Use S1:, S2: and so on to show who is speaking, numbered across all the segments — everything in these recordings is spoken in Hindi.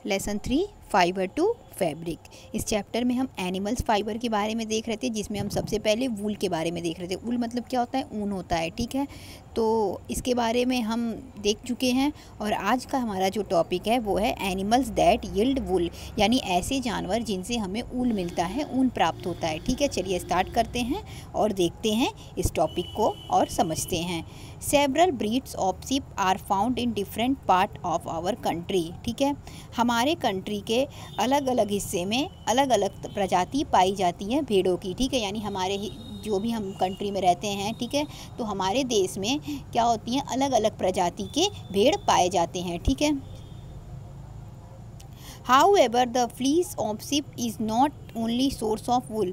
S1: Lesson 3 fibre to fabric. इस चैप्टर में हम एनिमल्स फाइबर के बारे में देख रहे थे, जिसमें हम सबसे पहले वूल के बारे में देख रहे थे। वूल मतलब क्या होता है? ऊन होता है, ठीक है। तो इसके बारे में हम देख चुके हैं और आज का हमारा जो टॉपिक है वो है एनिमल्स दैट यील्ड वूल, यानी ऐसे जानवर जिनसे हमें ऊल मिलता है, ऊन प्राप्त होता है, ठीक है। चलिए स्टार्ट करते हैं और देखते हैं इस टॉपिक को और समझते हैं। Several breeds of sheep are found in different part of our country, ठीक है। हमारे कंट्री के अलग अलग हिस्से में अलग अलग प्रजाति पाई जाती हैं भेड़ों की, ठीक है। यानी हमारे जो भी हम कंट्री में रहते हैं, ठीक है, तो हमारे देश में क्या होती हैं, अलग अलग प्रजाति के भेड़ पाए जाते हैं, ठीक है। However, the fleece of sheep is not only source of wool.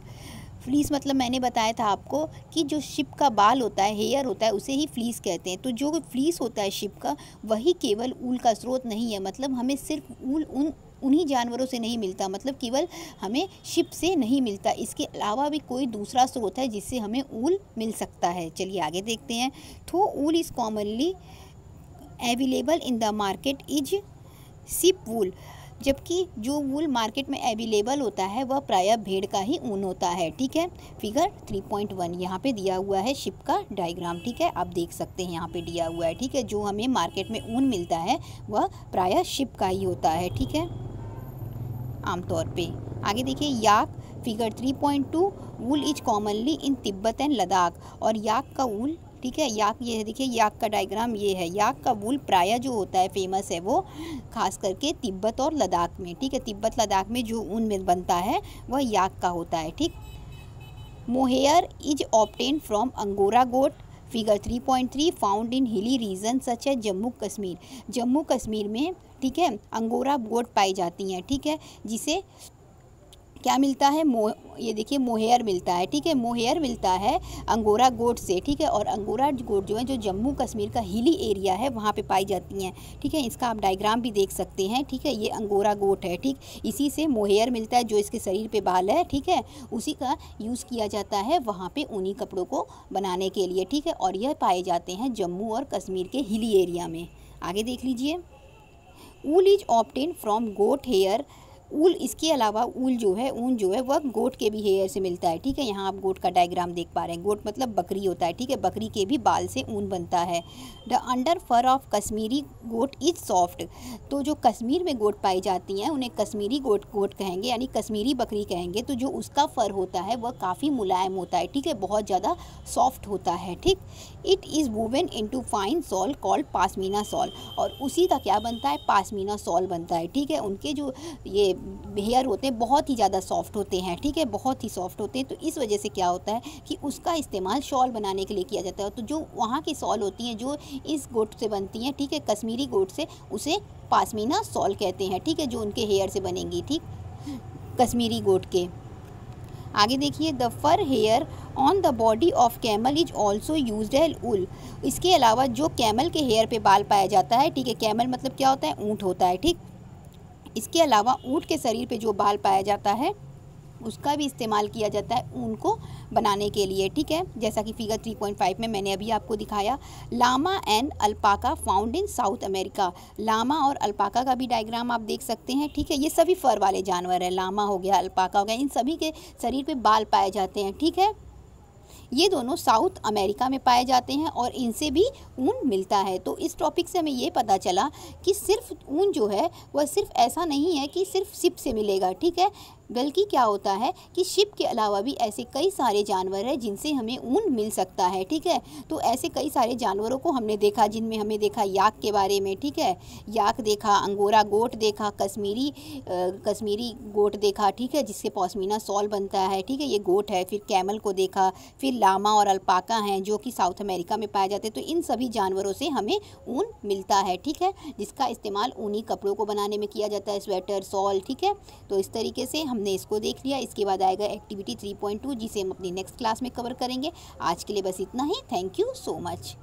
S1: Fleece मतलब मैंने बताया था आपको कि जो शिप का बाल होता है, हेयर होता है, उसे ही फ्लीस कहते हैं। तो जो फ्लीस होता है शिप का, वही केवल ऊल का स्रोत नहीं है। मतलब हमें सिर्फ ऊल उन्हीं जानवरों से नहीं मिलता, मतलब केवल हमें शिप से नहीं मिलता, इसके अलावा भी कोई दूसरा स्रोत है जिससे हमें ऊल मिल सकता है। चलिए आगे देखते हैं। तो wool is commonly available in the market is sheep wool, जबकि जो वूल मार्केट में अवेलेबल होता है वह प्रायः भेड़ का ही ऊन होता है, ठीक है। फिगर 3.1 यहाँ पे दिया हुआ है शिप का डायग्राम, ठीक है, आप देख सकते हैं यहाँ पे दिया हुआ है, ठीक है। जो हमें मार्केट में ऊन मिलता है वह प्रायः शिप का ही होता है, ठीक है, आमतौर पे। आगे देखिए yak, figure 3.2, wool is commonly in Tibet and Ladakh. और याक का वूल, ठीक है, याक, ये देखिए याक का डायग्राम ये है। याक का वूल प्रायः जो होता है, फेमस है वो खास करके तिब्बत और लद्दाख में, ठीक है। तिब्बत लद्दाख में जो ऊन में बनता है वह याक का होता है, ठीक। Mohair is obtain from angora goat, figure 3.3, found in hilly region such as Jammu Kashmir. Jammu Kashmir में, ठीक है, अंगोरा गोट पाई जाती हैं, ठीक है, जिसे क्या मिलता है, ये देखिए मोहेयर मिलता है, ठीक है। मोहेयर मिलता है अंगोरा गोट से, ठीक है। और अंगोरा गोट जो है, जो जम्मू कश्मीर का हिली एरिया है वहाँ पे पाई जाती हैं, ठीक है। इसका आप डायग्राम भी देख सकते हैं, ठीक है। ये अंगोरा गोट है, ठीक। इसी से मोहेयर मिलता है, जो इसके शरीर पे बाल है, ठीक है, उसी का यूज़ किया जाता है वहाँ पे ऊनी कपड़ों को बनाने के लिए, ठीक है। और यह पाए जाते हैं जम्मू और कश्मीर के हिली एरिया में। आगे देख लीजिए। Wool is obtain from goat hair. Wool, इसके अलावा ऊल जो है, ऊन जो है वह गोट के भी हेयर से मिलता है, ठीक है। यहाँ आप गोट का डायग्राम देख पा रहे हैं। गोट मतलब बकरी होता है, ठीक है। बकरी के भी बाल से ऊन बनता है। The under fur of Kashmiri goat is soft. तो जो कश्मीर में गोट पाई जाती हैं उन्हें कश्मीरी गोट कहेंगे, यानी कश्मीरी बकरी कहेंगे। तो जो उसका फर होता है वह काफ़ी मुलायम होता है, ठीक है, बहुत ज़्यादा सॉफ्ट होता है, ठीक। It is woven into fine shawl called pashmina shawl. और उसी का क्या बनता है, पासमीना सॉल बनता है, ठीक है। उनके जो ये हेयर होते हैं बहुत ही ज़्यादा सॉफ्ट होते हैं, ठीक है, बहुत ही सॉफ्ट होते हैं। तो इस वजह से क्या होता है कि उसका इस्तेमाल शॉल बनाने के लिए किया जाता है। तो जो वहाँ की शॉल होती हैं जो इस गोट से बनती हैं, ठीक है, कश्मीरी गोट से, उसे पासमीना शॉल कहते हैं, ठीक है, जो उनके हेयर से बनेंगी, ठीक, कश्मीरी गोट के। आगे देखिए। The fur hair on the body of camel is also used as wool. इसके अलावा जो कैमल के हेयर पे बाल पाया जाता है, ठीक है, कैमल मतलब क्या होता है, ऊँट होता है, ठीक। इसके अलावा ऊँट के शरीर पे जो बाल पाया जाता है उसका भी इस्तेमाल किया जाता है ऊन को बनाने के लिए, ठीक है। जैसा कि फिगर 3.5 में मैंने अभी आपको दिखाया। Llama and alpaca found in South America. Llama और अल्पाका का भी डायग्राम आप देख सकते हैं, ठीक है। ये सभी फर वाले जानवर हैं, लामा हो गया, अल्पाका हो गया, इन सभी के शरीर पे बाल पाए जाते हैं, ठीक है। ये दोनों साउथ अमेरिका में पाए जाते हैं और इनसे भी ऊन मिलता है। तो इस टॉपिक से हमें ये पता चला कि सिर्फ ऊन जो है वह सिर्फ ऐसा नहीं है कि सिर्फ शिप से मिलेगा, ठीक है, बल्कि क्या होता है कि शिप के अलावा भी ऐसे कई सारे जानवर हैं जिनसे हमें ऊन मिल सकता है, ठीक है। तो ऐसे कई सारे जानवरों को हमने देखा, जिनमें हमें देखा याक के बारे में, ठीक है, याक देखा, अंगोरा गोट देखा, कश्मीरी गोट देखा, ठीक है, जिससे पश्मीना शॉल बनता है, ठीक है, ये गोट है। फिर कैमल को देखा, फिर लामा और अल्पाका हैं जो कि साउथ अमेरिका में पाए जाते हैं। तो इन सभी जानवरों से हमें ऊन मिलता है, ठीक है, जिसका इस्तेमाल ऊनी कपड़ों को बनाने में किया जाता है, स्वेटर, शॉल, ठीक है। तो इस तरीके से हमने इसको देख लिया। इसके बाद आएगा एक्टिविटी 3.2 जिसे हम अपनी नेक्स्ट क्लास में कवर करेंगे। आज के लिए बस इतना ही। Thank you so much.